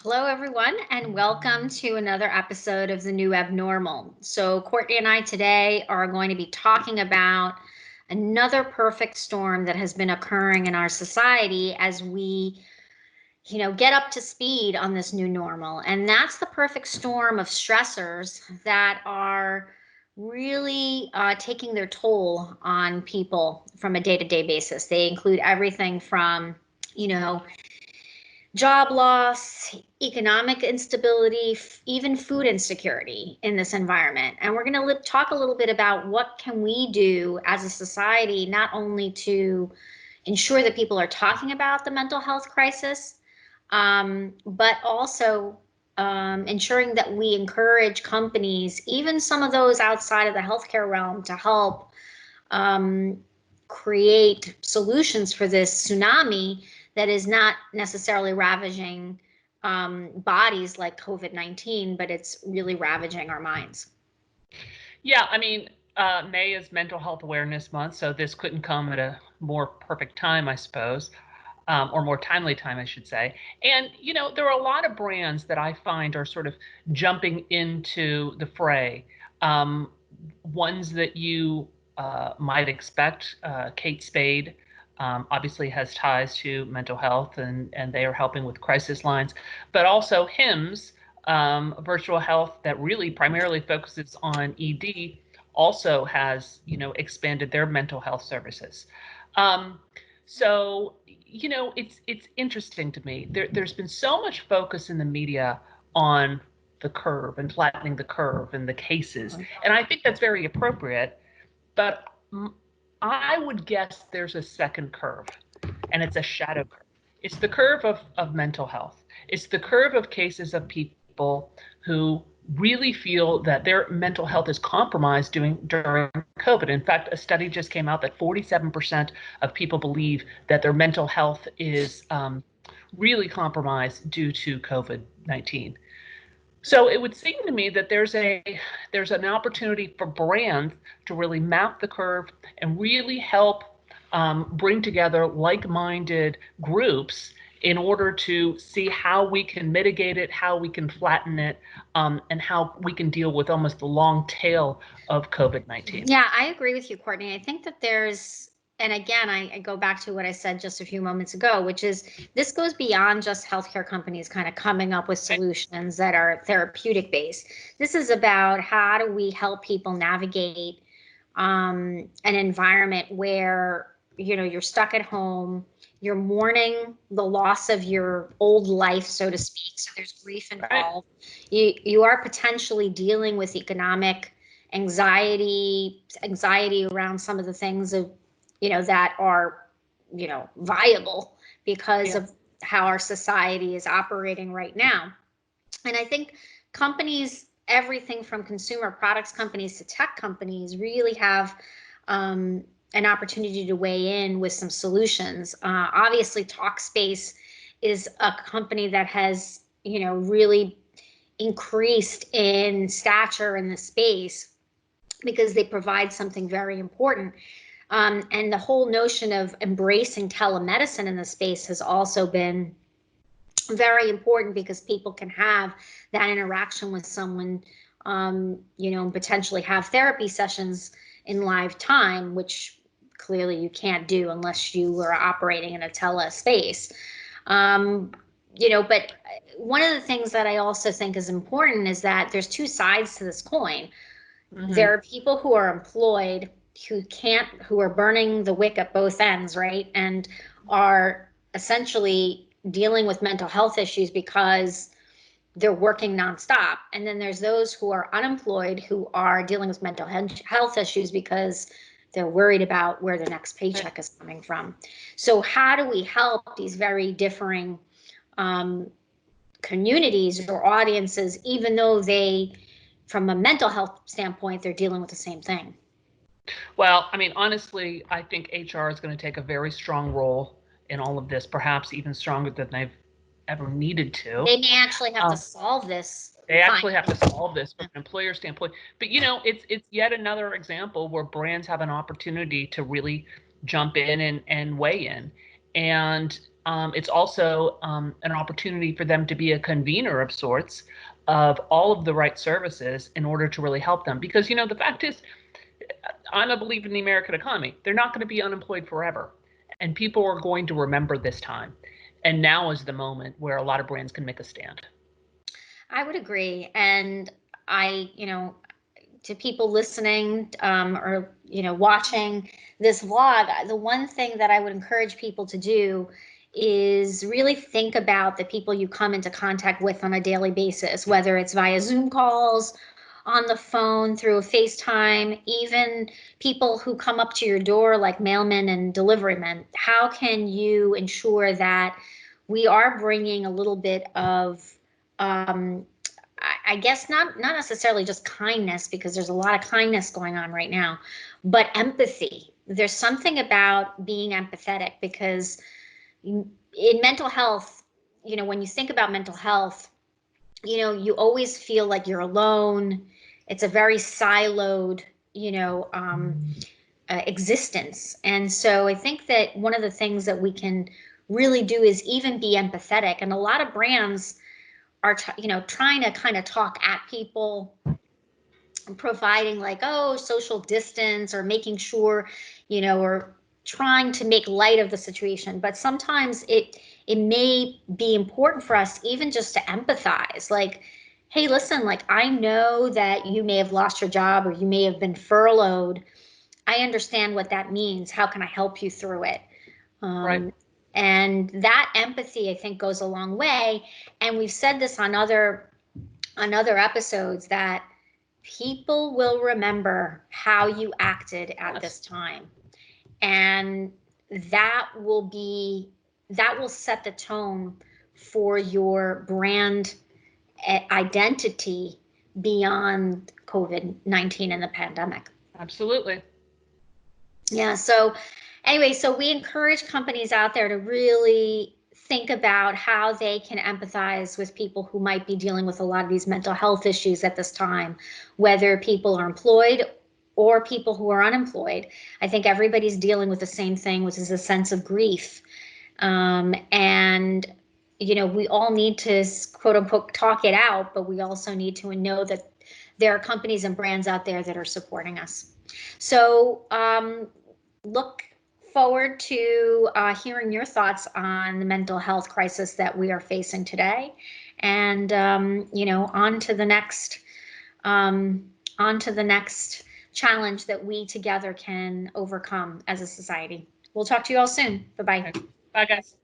Hello, everyone, and welcome to another episode of The New Abnormal. So, Courtney and I today are going to be talking about another perfect storm that has been occurring in our society as we, get up to speed on this new normal. And that's the perfect storm of stressors that are really taking their toll on people from a day to day basis. They include everything from, you know, job loss, economic instability, even food insecurity in this environment. And we're going to talk a little bit about what can we do as a society, not only to ensure that people are talking about the mental health crisis, but also ensuring that we encourage companies, even some of those outside of the healthcare realm, to help um, create solutions for this tsunami that is not necessarily ravaging bodies like COVID-19, but it's really ravaging our minds. Yeah, May is Mental Health Awareness Month, so this couldn't come at a more perfect time, I suppose, or more timely time, I should say. And, there are a lot of brands that I find are sort of jumping into the fray. Um, Ones that you might expect, Kate Spade. Obviously has ties to mental health and they are helping with crisis lines, but also HIMSS, virtual health that really primarily focuses on ED, also has expanded their mental health services. Um, it's interesting to me. There's been so much focus in the media on the curve and flattening the curve and the cases, and I think that's very appropriate. But I would guess there's a second curve, and it's a shadow curve. It's the curve of mental health. It's the curve of cases of people who really feel that their mental health is compromised during COVID. In fact, a study just came out that 47% of people believe that their mental health is really compromised due to COVID-19. So it would seem to me that there's an opportunity for brands to really map the curve and really help bring together like-minded groups in order to see how we can mitigate it, how we can flatten it, and how we can deal with almost the long tail of COVID-19. Yeah, I agree with you, Courtney. I think that and again, I go back to what I said just a few moments ago, which is this goes beyond just healthcare companies kind of coming up with solutions that are therapeutic based. This is about how do we help people navigate an environment where, you're stuck at home, you're mourning the loss of your old life, so to speak. So there's grief Right. involved. You are potentially dealing with economic anxiety around some of the things of, that are, viable because Yeah. of how our society is operating right now. And I think companies, everything from consumer products companies to tech companies, really have um, an opportunity to weigh in with some solutions. Obviously, Talkspace is a company that has, really increased in stature in the space because they provide something very important. And the whole notion of embracing telemedicine in the space has also been very important because people can have that interaction with someone, potentially have therapy sessions in live time, which clearly you can't do unless you are operating in a tele space. Um, but one of the things that I also think is important is that there's two sides to this coin. There Mm-hmm. are people who are employed who are burning the wick at both ends, right? And are essentially dealing with mental health issues because they're working nonstop. And then there's those who are unemployed who are dealing with mental health issues because they're worried about where the next paycheck is coming from. So, how do we help these very differing um, communities or audiences, even though from a mental health standpoint, they're dealing with the same thing? Well, honestly, I think HR is going to take a very strong role in all of this, perhaps even stronger than they've ever needed to. They may actually have to Um, solve this they actually have to finally. solve this from an employer standpoint. But it's yet another example where brands have an opportunity to really jump in and weigh in. And It's also an opportunity for them to be a convener of sorts of all of the right services in order to really help them. Because, the fact is, I'm a believer in the American economy. They're not going to be unemployed forever. And people are going to remember this time. And now is the moment where a lot of brands can make a stand. I would agree. And to people listening or watching this vlog, the one thing that I would encourage people to do is really think about the people you come into contact with on a daily basis, whether it's via Zoom calls, on the phone, through a FaceTime, even people who come up to your door like mailmen and deliverymen. How can you ensure that we are bringing a little bit of I guess not necessarily just kindness, because there's a lot of kindness going on right now, but empathy. There's something about being empathetic, because in mental health, when you think about mental health, you always feel like you're alone. It's a very siloed, existence. And so I think that one of the things that we can really do is even be empathetic. And a lot of brands are trying to kind of talk at people, providing like, oh, social distance, or making sure, or trying to make light of the situation. But sometimes it may be important for us even just to empathize, like, hey, listen, like, I know that you may have lost your job or you may have been furloughed. I understand what that means. How can I help you through it? Right. um, and that empathy, I think, goes a long way. And we've said this on other episodes, that people will remember how you acted at Yes. this time. And that will set the tone for your brand identity beyond COVID-19 and the pandemic. Absolutely. Yeah. So anyway, so we encourage companies out there to really think about how they can empathize with people who might be dealing with a lot of these mental health issues at this time, whether people are employed or people who are unemployed. I think everybody's dealing with the same thing, which is a sense of grief. And we all need to, quote unquote, talk it out, but we also need to know that there are companies and brands out there that are supporting us. So look forward to hearing your thoughts on the mental health crisis that we are facing today, and on to the next, challenge that we together can overcome as a society. We'll talk to you all soon. Bye bye. Bye, guys.